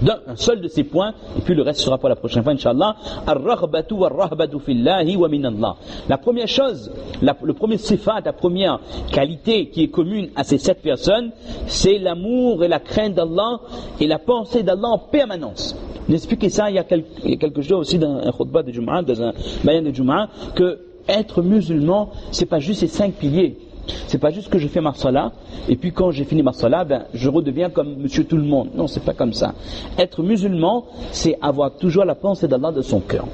d'un seul de ces points, et puis le reste sera pour la prochaine fois, Inch'Allah. Ar-raghbatu war-rahbatu fillahi wa min Allah. La première chose, le premier sifat, la première qualité qui est commune à ces 7 personnes, c'est l'amour et la crainte d'Allah et la pensée d'Allah en permanence. J'expliquais ça il y a quelques jours aussi dans un khutbah de Jum'ah, dans un bayan de Jum'ah, que être musulman, c'est pas juste ces 5 piliers. C'est pas juste que je fais ma salat et puis quand j'ai fini ma salat, je redeviens comme monsieur tout le monde. Non, c'est pas comme ça. Être musulman, c'est avoir toujours la pensée d'Allah de son cœur.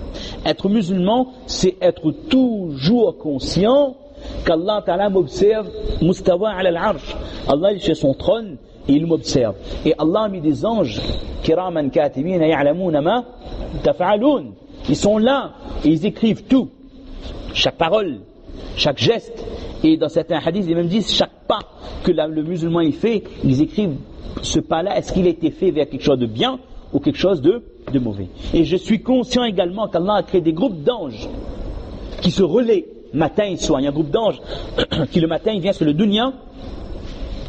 Être musulman, c'est être toujours conscient qu'Allah Ta'ala m'observe mustawa ala al-arsh. Allah est sur son trône et il m'observe. Et Allah a mis des anges kiraman katibina ya'lamuna ma taf'alun. Ils sont là et ils écrivent tout. Chaque parole, chaque geste. Et dans certains hadiths, ils même disent chaque pas que le musulman il fait, ils écrivent ce pas-là, est-ce qu'il a été fait vers quelque chose de bien ou quelque chose de mauvais. Et je suis conscient également qu'Allah a créé des groupes d'anges qui se relaient matin et soir. Il y a un groupe d'anges qui le matin il vient sur le dunya,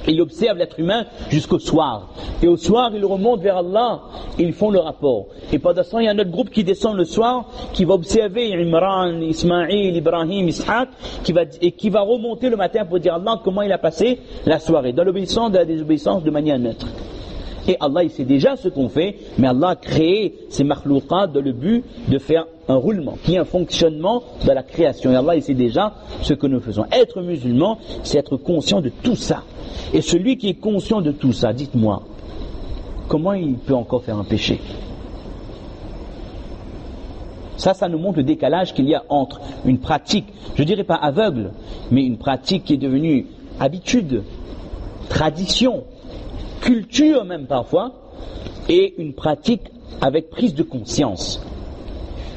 il observe l'être humain jusqu'au soir. Et au soir, ils remontent vers Allah et ils font le rapport. Et pendant ce temps, il y a un autre groupe qui descend le soir, qui va observer Imran, Ismaïl, Ibrahim, Ishaq, qui va remonter le matin pour dire à Allah comment il a passé la soirée, dans l'obéissance, de la désobéissance, de manière neutre. Et Allah, il sait déjà ce qu'on fait, mais Allah a créé ces makhlouqat dans le but de faire un roulement, qui est un fonctionnement de la création. Et Allah, il sait déjà ce que nous faisons. Être musulman, c'est être conscient de tout ça. Et celui qui est conscient de tout ça, dites-moi, comment il peut encore faire un péché? Ça nous montre le décalage qu'il y a entre une pratique, je dirais pas aveugle, mais une pratique qui est devenue habitude, tradition, culture même parfois, et une pratique avec prise de conscience.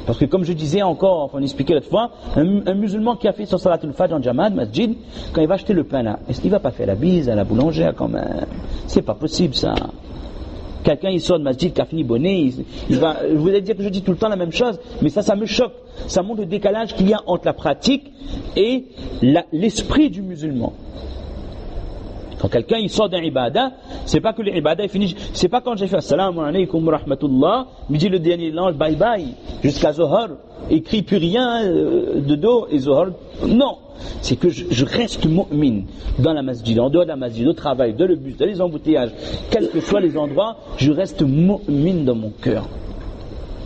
Parce que comme je disais encore, on expliquait l'autre fois, un musulman qui a fait son salatul fajr en jamad, masjid, quand il va acheter le pain là, est-ce qu'il va pas faire la bise à la boulangère quand même? C'est pas possible ça. Quelqu'un il sort de masjid qui a fini bonnet, vous allez dire que je dis tout le temps la même chose, mais ça me choque. Ça montre le décalage qu'il y a entre la pratique et l'esprit du musulman. Quand quelqu'un il sort d'un ibadah, c'est pas que l'ibadah est fini, c'est pas quand j'ai fait assalamu alaykum wa rahmatullah, me dit le dernier langue bye bye, jusqu'à Zohar, écrit plus rien de dos et Zohar. Non, c'est que je reste mu'min dans la masjid, en dehors de la masjid, au travail, dans le bus, dans les embouteillages, quels que soient les endroits, je reste mu'min dans mon cœur.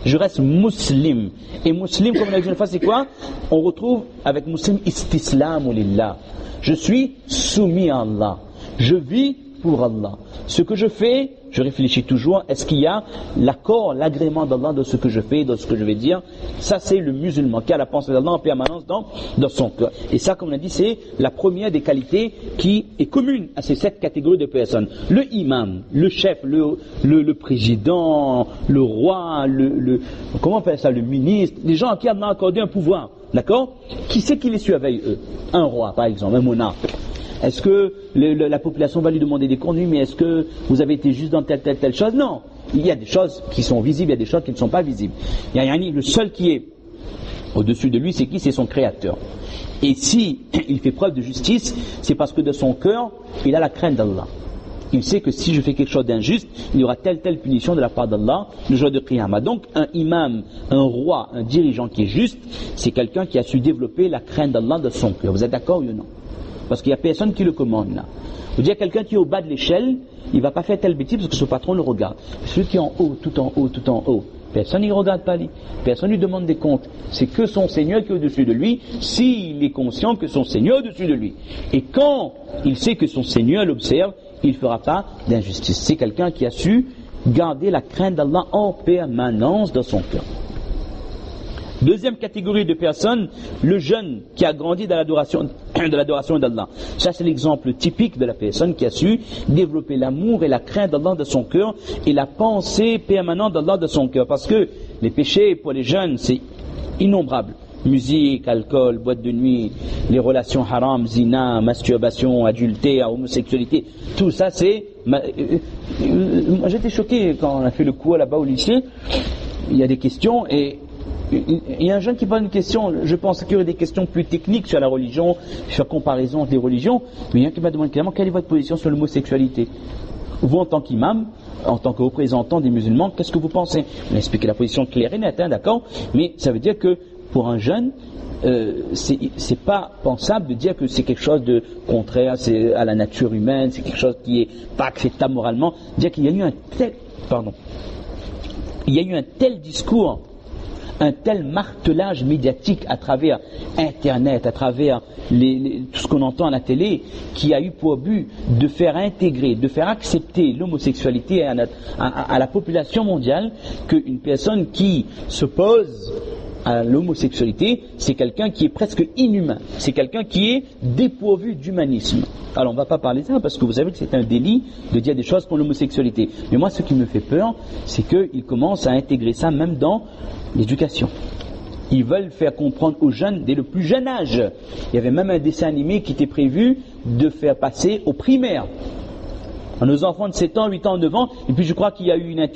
Je reste muslim. Et muslim, comme on a dit une fois, c'est quoi? On retrouve avec muslim istislamu lillah. Je suis soumis à Allah. Je vis pour Allah. Ce que je fais, je réfléchis toujours, est-ce qu'il y a l'accord, l'agrément d'Allah de ce que je fais, de ce que je vais dire? Ça, c'est le musulman qui a la pensée d'Allah en permanence dans son cœur. Et ça, comme on a dit, c'est la première des qualités qui est commune à ces 7 catégories de personnes. Le imam, le chef, le président, le roi, comment on appelle ça, le ministre, les gens à qui Allah a accordé un pouvoir. D'accord? Qui c'est qui les surveille, eux? Un roi, par exemple, un monarque. Est-ce que la population va lui demander des comptes? Mais est-ce que vous avez été juste dans telle chose? Non. Il y a des choses qui sont visibles, il y a des choses qui ne sont pas visibles. Le seul qui est au-dessus de lui, c'est qui? C'est son créateur. Et si il fait preuve de justice, c'est parce que de son cœur, il a la crainte d'Allah. Il sait que si je fais quelque chose d'injuste, il y aura telle punition de la part d'Allah le jour de Qiyamah. Donc un imam, un roi, un dirigeant qui est juste, c'est quelqu'un qui a su développer la crainte d'Allah de son cœur. Vous êtes d'accord ou non? Parce qu'il n'y a personne qui le commande là. Vous dites à quelqu'un qui est au bas de l'échelle, il ne va pas faire telle bêtise parce que son patron le regarde. Celui qui est en haut, tout en haut, personne ne regarde pas lui. Personne ne lui demande des comptes. C'est que son Seigneur qui est au-dessus de lui, s'il est conscient que son Seigneur est au-dessus de lui. Et quand il sait que son Seigneur l'observe, il ne fera pas d'injustice. C'est quelqu'un qui a su garder la crainte d'Allah en permanence dans son cœur. Deuxième catégorie de personnes, le jeune qui a grandi dans l'adoration d'Allah. Ça, c'est l'exemple typique de la personne qui a su développer l'amour et la crainte d'Allah de son cœur et la pensée permanente d'Allah de son cœur. Parce que les péchés pour les jeunes, c'est innombrable. Musique, alcool, boîte de nuit, les relations haram, zina, masturbation, adultère, homosexualité, tout ça c'est... J'étais choqué quand on a fait le cours là-bas au lycée, il y a des questions et il y a un jeune qui pose une question, je pense qu'il y aurait des questions plus techniques sur la religion, sur la comparaison entre les religions, mais il y a un qui m'a demandé clairement quelle est votre position sur l'homosexualité. Vous en tant qu'imam, en tant que représentant des musulmans, qu'est-ce que vous pensez? On a expliqué la position claire et nette, d'accord, mais ça veut dire que pour un jeune, c'est pas pensable de dire que c'est quelque chose de contraire à la nature humaine, c'est quelque chose qui est pas acceptable moralement. Dire qu'il y a eu un tel discours, un tel martelage médiatique à travers Internet, à travers tout ce qu'on entend à la télé, qui a eu pour but de faire intégrer, de faire accepter l'homosexualité à la population mondiale, qu'une personne qui se pose à l'homosexualité, c'est quelqu'un qui est presque inhumain, c'est quelqu'un qui est dépourvu d'humanisme. Alors on ne va pas parler de ça parce que vous savez que c'est un délit de dire des choses pour l'homosexualité. Mais moi ce qui me fait peur, c'est qu'ils commencent à intégrer ça même dans l'éducation. Ils veulent faire comprendre aux jeunes dès le plus jeune âge. Il y avait même un dessin animé qui était prévu de faire passer aux primaires. À nos enfants de 7 ans, 8 ans, 9 ans, et puis je crois qu'il y a eu une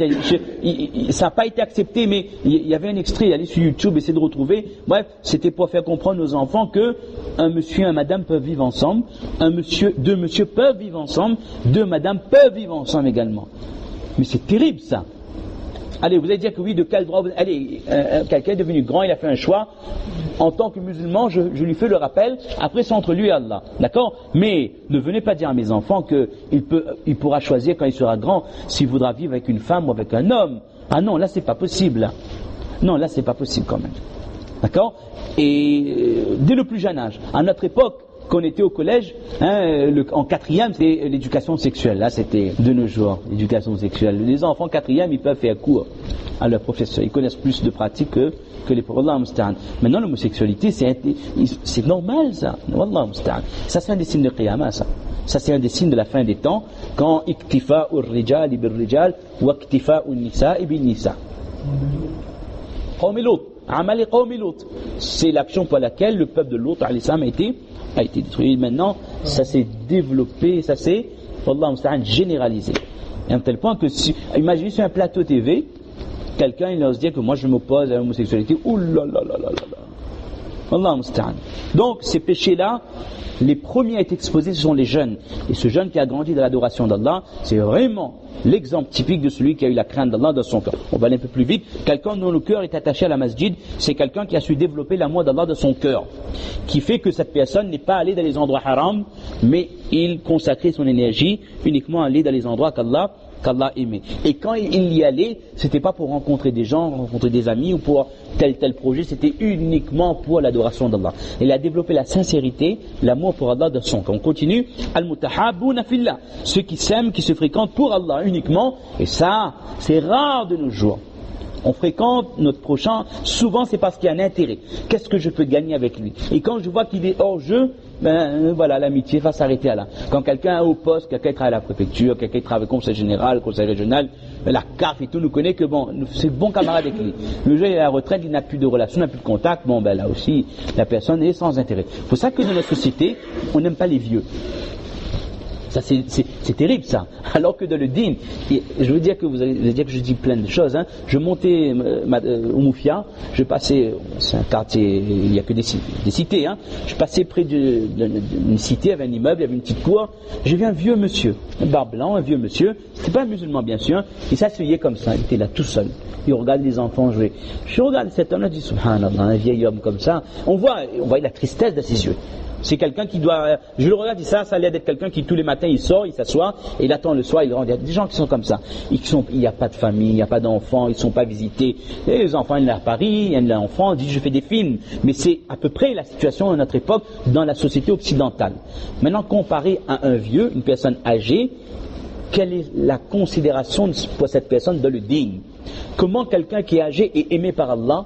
ça n'a pas été accepté, mais il y avait un extrait, allez sur YouTube, essayez de retrouver. Bref, c'était pour faire comprendre aux enfants que un monsieur et un madame peuvent vivre ensemble, deux monsieur peuvent vivre ensemble, deux madames peuvent vivre ensemble également. Mais c'est terrible ça. Allez, vous allez dire que oui, de quel droit allez, quelqu'un est devenu grand, il a fait un choix. En tant que musulman, je lui fais le rappel. Après, c'est entre lui et Allah. D'accord? Mais ne venez pas dire à mes enfants qu'il pourra choisir quand il sera grand s'il voudra vivre avec une femme ou avec un homme. Ah non, là, c'est pas possible. Là. Non, là, c'est pas possible quand même. D'accord? Et dès le plus jeune âge, à notre époque, quand on était au collège, en quatrième, c'était l'éducation sexuelle. Là, c'était de nos jours, l'éducation sexuelle. Les enfants quatrième, ils peuvent faire cours à leurs professeurs. Ils connaissent plus de pratiques que les professeurs. Maintenant, l'homosexualité, c'est normal, ça. Wallah musta'an. Ça, c'est un des signes de qiyamah, ça. Ça, c'est un des signes de la fin des temps, quand iktifa'u rijal bil rijal wa iktifa'u nisa bil nisa. Qawmi Lut, amali qawmi Lut. C'est l'action par laquelle le peuple de Lut a été détruit. Maintenant, ça s'est développé, ça s'est, wallah musta'an, généralisé. Et à un tel point que, imaginez sur un plateau TV, quelqu'un il ose dire que moi je m'oppose à l'homosexualité. Ouh là là là là là. Wallah musta'an. Donc, ces péchés-là, les premiers à être exposés, ce sont les jeunes. Et ce jeune qui a grandi dans l'adoration d'Allah, c'est vraiment l'exemple typique de celui qui a eu la crainte d'Allah dans son cœur. On va aller un peu plus vite. Quelqu'un dont le cœur est attaché à la masjid, c'est quelqu'un qui a su développer l'amour d'Allah dans son cœur, qui fait que cette personne n'est pas allée dans les endroits haram, mais il consacrait son énergie uniquement à aller dans les endroits qu'Allah aimait. Et quand il y allait, c'était pas pour rencontrer des gens, rencontrer des amis ou pour tel projet, c'était uniquement pour l'adoration d'Allah. Il a développé la sincérité, l'amour pour Allah dans son cœur. On continue. Al-mutahabuna fillah, ceux qui s'aiment, qui se fréquentent pour Allah uniquement, et ça, c'est rare de nos jours. On fréquente notre prochain, souvent c'est parce qu'il y a un intérêt. Qu'est-ce que je peux gagner avec lui? Et quand je vois qu'il est hors jeu, ben voilà, l'amitié va s'arrêter à là. Quand quelqu'un est au poste, quelqu'un travaille à la préfecture, quelqu'un travaille au conseil général, conseil régional, la CAF et tout, nous connaît que bon, c'est bon camarade avec lui. Le jour il est à la retraite, il n'a plus de relation, n'a plus de contact, bon ben là aussi, la personne est sans intérêt. C'est pour ça que dans notre société, on n'aime pas les vieux. Ça c'est terrible ça. Alors que dans le din, je veux dire que vous allez dire que je dis plein de choses. Hein. Je montais au Moufia, je passais, c'est un quartier, il n'y a que des cités. Hein. Je passais près d'une cité, il y avait un immeuble, il y avait une petite cour. J'ai vu un vieux monsieur, un barbe blanc, un vieux monsieur. C'était pas un musulman bien sûr. Il s'asseyait comme ça, il était là tout seul. Il regarde les enfants jouer. Je regarde cet homme-là, je dis subhanallah, un vieil homme comme ça. On voit la tristesse de ses yeux. C'est quelqu'un qui doit... Je le regarde, ça a l'air d'être quelqu'un qui tous les matins il sort, il s'assoit et il attend le soir, il rentre. Il y a des gens qui sont comme ça. Il n'y a pas de famille, il n'y a pas d'enfants, ils ne sont pas visités. Et les enfants, ils sont à Paris, il y a un enfant, il dit je fais des films. Mais c'est à peu près la situation à notre époque dans la société occidentale. Maintenant, comparé à un vieux, une personne âgée, quelle est la considération pour cette personne dans le digne? Comment quelqu'un qui est âgé est aimé par Allah?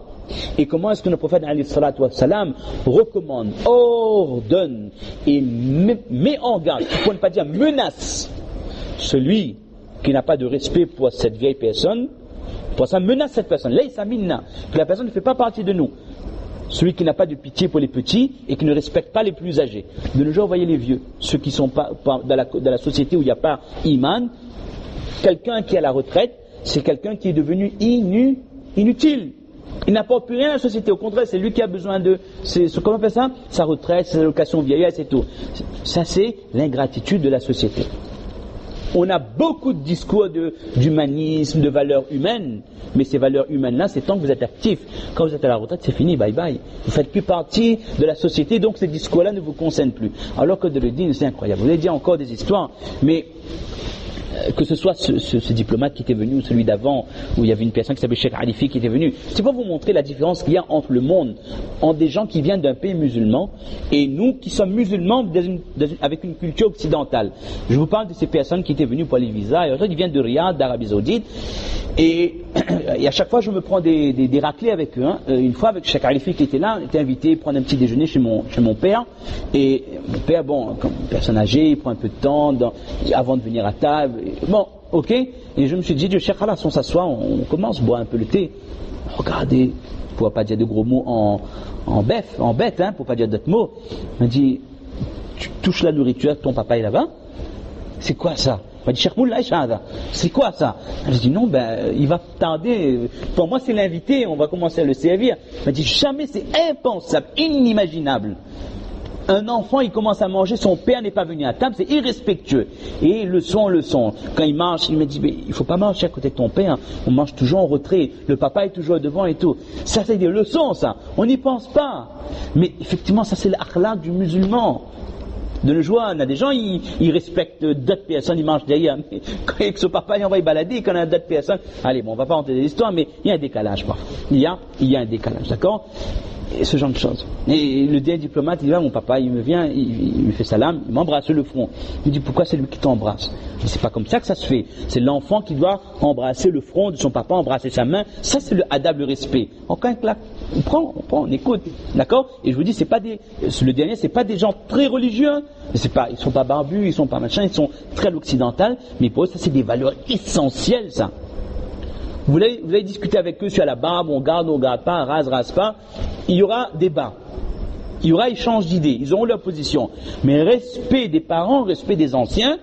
Et comment est-ce que le prophète alayhi salatu wa salam recommande, ordonne et met en garde, pour ne pas dire menace, celui qui n'a pas de respect pour cette vieille personne, pour ça menace cette personne, laysa minna, que la personne ne fait pas partie de nous. celui qui n'a pas de pitié pour les petits et qui ne respecte pas les plus âgés. De nos jours, voyez les vieux, ceux qui sont pas dans la société où il n'y a pas iman. Quelqu'un qui est à la retraite, c'est quelqu'un qui est devenu inutile. Il n'apporte plus rien à la société. Au contraire, c'est lui qui a besoin de... comment on fait ça? Sa retraite, ses allocations vieillesse et tout. Ça, c'est l'ingratitude de la société. On a beaucoup de discours d'humanisme, de valeurs humaines, mais ces valeurs humaines-là, c'est tant que vous êtes actif. Quand vous êtes à la retraite, c'est fini, bye bye. Vous ne faites plus partie de la société, donc ces discours-là ne vous concernent plus. Alors que de le dire, c'est incroyable. Vous avez dit encore des histoires, mais que ce soit ce diplomate qui était venu ou celui d'avant, où il y avait une personne qui s'appelait Cheikh Arifi qui était venu, c'est pour vous montrer la différence qu'il y a entre le monde, entre des gens qui viennent d'un pays musulman et nous qui sommes musulmans avec une culture occidentale. Je vous parle de ces personnes qui étaient venues pour les visas, et ils viennent de Riyad, d'Arabie Saoudite, et à chaque fois je me prends des raclés avec eux. Une fois avec Cheikh Arifi qui était là, on était invité à prendre un petit déjeuner chez mon père, et mon père, bon, comme personne âgée, il prend un peu de temps avant de venir à table. Bon, ok, et je me suis dit, Cheikh Allah, on s'assoit, on commence, boire un peu le thé. Regardez, pour ne pas dire de gros mots en bête, pour ne pas dire d'autres mots. Il m'a dit, tu touches la nourriture, ton papa est là-bas? C'est quoi ça? Il m'a dit, Cheikh Moulay Shahada, c'est quoi ça? Je dis, non, il va tarder. Pour moi, c'est l'invité, on va commencer à le servir. Il m'a dit, jamais, c'est impensable, inimaginable. Un enfant, il commence à manger, son père n'est pas venu à table, c'est irrespectueux. Et leçon. Quand il marche, il me dit, mais il ne faut pas marcher à côté de ton père, on mange toujours en retrait, le papa est toujours devant et tout. Ça, c'est des leçons, ça. On n'y pense pas. Mais effectivement, ça, c'est l'akhlaq du musulman. De nos jours, on a des gens, ils respectent d'autres personnes, ils marchent derrière. Mais quand avec son papa, on va y balader, quand on a d'autres personnes, allez, bon, on va pas rentrer dans l'histoire, mais il y a un décalage, parfois. Il y a un décalage, d'accord? Et ce genre de choses. Et le dernier diplomate, il dit, mon papa, il me vient, il me fait salam, il m'embrasse sur le front. Il me dit, pourquoi c'est lui qui t'embrasse? C'est pas comme ça que ça se fait. C'est l'enfant qui doit embrasser le front de son papa, embrasser sa main. Ça, c'est le adab, le respect. Encore là, on prend, on écoute. D'accord? Et je vous dis, le dernier, c'est pas des gens très religieux. Ils sont pas barbus, ils sont pas machin, ils sont très occidentaux. Mais pour eux, ça, c'est des valeurs essentielles, ça. Vous allez discuter avec eux sur la barbe, on garde pas, rase pas. Il y aura débat. Il y aura échange d'idées. Ils auront leur position. Mais respect des parents, respect des anciens,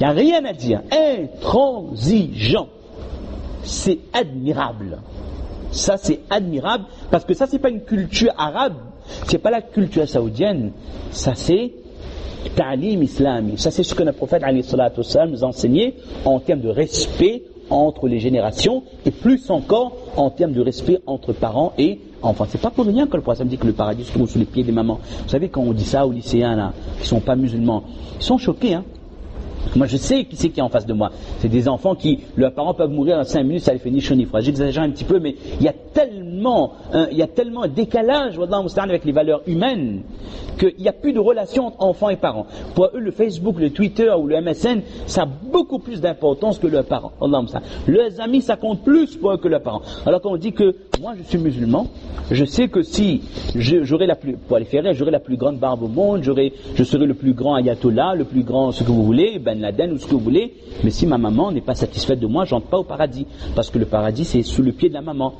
il n'y a rien à dire. Intransigeant. C'est admirable. Ça, c'est admirable. Parce que ça, c'est pas une culture arabe. C'est pas la culture saoudienne. Ça, c'est ta'lim islami. Ça, c'est ce que notre prophète, alayhi salatu wassalam, nous a enseigné en termes de respect entre les générations et plus encore en termes de respect entre parents et enfants. C'est pas pour rien que le prophète dit que le paradis se trouve sous les pieds des mamans. Vous savez, quand on dit ça aux lycéens là, qui sont pas musulmans, ils sont choqués, hein. Moi je sais qui c'est qui est en face de moi. C'est des enfants qui, leurs parents peuvent mourir en 5 minutes, ça les fait ni chaud ni froid. J'exagère un petit peu, mais il y a tellement un décalage avec les valeurs humaines qu'il n'y a plus de relation entre enfants et parents. Pour eux, le Facebook, le Twitter ou le MSN, ça a beaucoup plus d'importance que leurs parents. Leurs amis, ça compte plus pour eux que leurs parents. Alors quand on dit que moi je suis musulman, je sais que si j'aurais pour aller faire rire, j'aurais la plus grande barbe au monde, je serais le plus grand ayatollah, le plus grand ce que vous voulez, Ben Laden ou ce que vous voulez, mais si ma maman n'est pas satisfaite de moi, j'entre pas au paradis, parce que le paradis c'est sous le pied de la maman.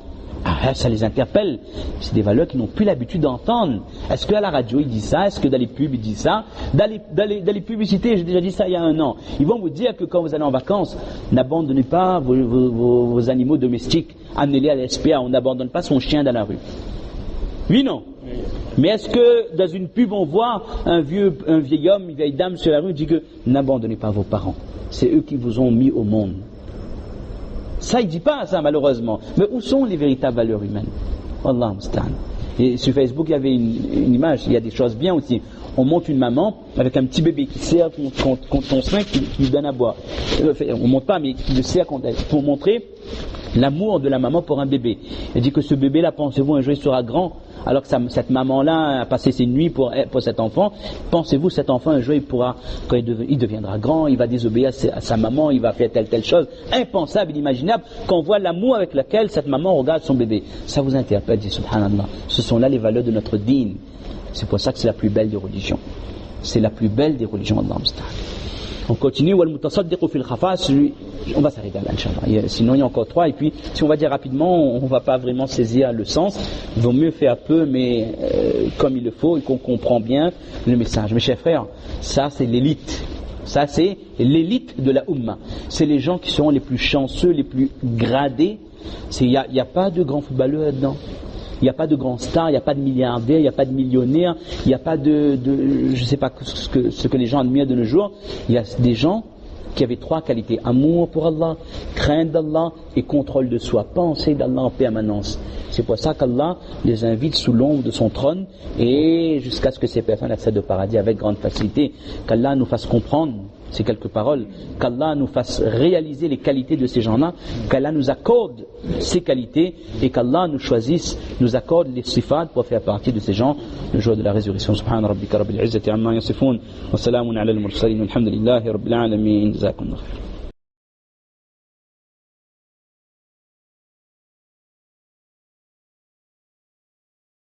Ah, ça les interpelle. C'est des valeurs qu'ils n'ont plus l'habitude d'entendre. Est-ce qu'à la radio ils disent ça? Est-ce que dans les pubs ils disent ça? Dans les publicités, j'ai déjà dit ça il y a 1 an. Ils vont vous dire que quand vous allez en vacances, n'abandonnez pas vos animaux domestiques, amenez-les à la SPA, on n'abandonne pas son chien dans la rue. Oui, non? Mais est-ce que dans une pub on voit un vieil homme, une vieille dame sur la rue dit que n'abandonnez pas vos parents, c'est eux qui vous ont mis au monde? Ça, il ne dit pas ça malheureusement. Mais où sont les véritables valeurs humaines? Wallah musta'an. Et sur Facebook, il y avait une image, il y a des choses bien aussi. On montre une maman avec un petit bébé qui serre contre son sein, qui lui donne à boire. On ne montre pas, mais qui le serre contre elle, pour montrer l'amour de la maman pour un bébé. Elle dit que ce bébé-là, pensez-vous, un jour il sera grand? Alors que cette maman-là a passé ses nuits pour cet enfant. Pensez-vous, cet enfant, un jour, quand il deviendra grand, il va désobéir à sa maman, il va faire telle chose. Impensable, inimaginable, qu'on voit l'amour avec lequel cette maman regarde son bébé. Ça vous interpelle, dit subhanallah. Ce sont là les valeurs de notre dîn. C'est pour ça que c'est la plus belle des religions. C'est la plus belle des religions, Allah. On continue. On va s'arrêter là, Inch'Allah. Sinon, il y a encore 3. Et puis, si on va dire rapidement, on ne va pas vraiment saisir le sens. Il vaut mieux faire peu, mais comme il le faut, et qu'on comprend bien le message. Mes chers frères, ça, c'est l'élite. Ça, c'est l'élite de la Ummah. C'est les gens qui seront les plus chanceux, les plus gradés. Il n'y a pas de grands footballeurs là-dedans. Il n'y a pas de grands stars, il n'y a pas de milliardaires, il n'y a pas de millionnaires, il n'y a pas de je ne sais pas ce que les gens admirent de nos jours. Il y a des gens qui avaient 3 qualités: amour pour Allah, crainte d'Allah et contrôle de soi, pensée d'Allah en permanence. C'est pour ça qu'Allah les invite sous l'ombre de son trône et jusqu'à ce que ces personnes accèdent au paradis avec grande facilité. Qu'Allah nous fasse comprendre ces quelques paroles, qu'Allah nous fasse réaliser les qualités de ces gens-là, qu'Allah nous accorde ces qualités et qu'Allah nous choisisse, nous accorde les sifat pour faire partie de ces gens le jour de la résurrection. Subhana rabbika rabbil izzati amma yasifun wa salamun ala al-mursalin walhamdulillahi rabbil alamin. Jazakumullah khair.